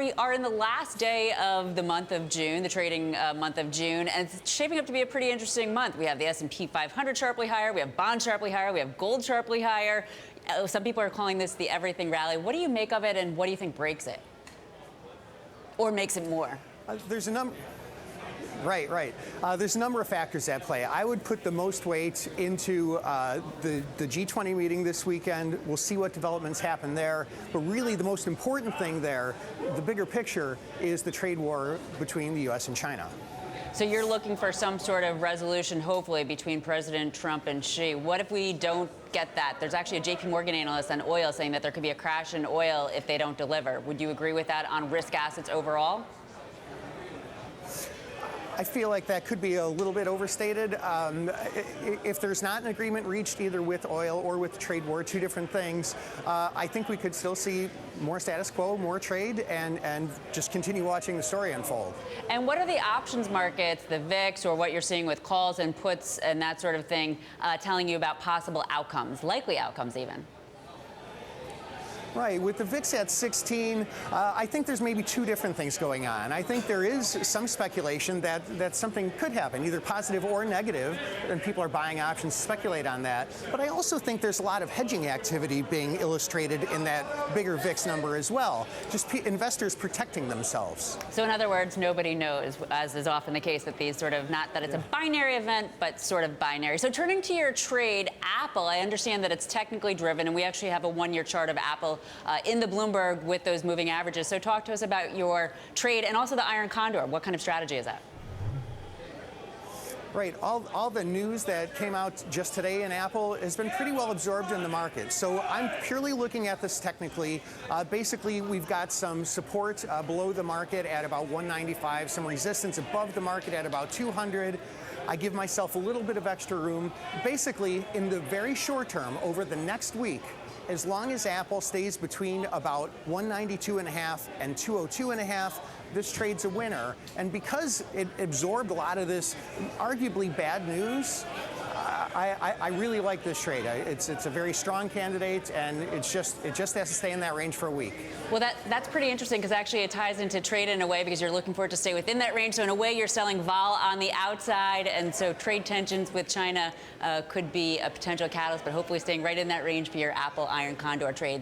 we are in the last day of the month of June, the trading month of June, and it's shaping up to be a pretty interesting month. We have the S&P 500 sharply higher, we have bonds sharply higher, we have gold sharply higher. Some people are calling this the everything rally. What do you make of it, and what do you think breaks it? Or makes it more? There's a number. Right. There's a number of factors at play. I would put the most weight into the G20 meeting this weekend. We'll see what developments happen there. But really, the most important thing there, the bigger picture, is the trade war between the U.S. and China. So you're looking for some sort of resolution, hopefully, between President Trump and Xi. What if we don't get that? There's actually a JP Morgan analyst on oil saying that there could be a crash in oil if they don't deliver. Would you agree with that on risk assets overall? I feel like that could be a little bit overstated. If there's not an agreement reached either with oil or with the trade war, two different things, I think we could still see more status quo, more trade, and just continue watching the story unfold. And what are the options markets, the VIX, or what you're seeing with calls and puts and that sort of thing, telling you about possible outcomes, likely outcomes even? Right. With the VIX at 16, I think there's maybe two different things going on. I think there is some speculation that something could happen, either positive or negative, and people are buying options to speculate on that. But I also think there's a lot of hedging activity being illustrated in that bigger VIX number as well, just investors protecting themselves. So in other words, nobody knows, as is often the case with these sort of, not that it's a binary event, but sort of binary. So turning to your trade, Apple, I understand that it's technically driven, and we actually have a one-year chart of Apple in the Bloomberg with those moving averages. So talk to us about your trade and also the iron condor. What kind of strategy is that? Right. All the news that came out just today in Apple has been pretty well absorbed in the market. So I'm purely looking at this technically. Basically, we've got some support below the market at about 195, some resistance above the market at about 200. I give myself a little bit of extra room. Basically, in the very short term, over the next week, as long as Apple stays between about 192.5 and 202.5, this trade's a winner. And because it absorbed a lot of this arguably bad news, I really like this trade. It's a very strong candidate, and it just has to stay in that range for a week. Well, that's pretty interesting, because actually it ties into trade in a way, because you're looking for it to stay within that range. So in a way, you're selling vol on the outside, and so trade tensions with China could be a potential catalyst, but hopefully staying right in that range for your Apple iron condor trade.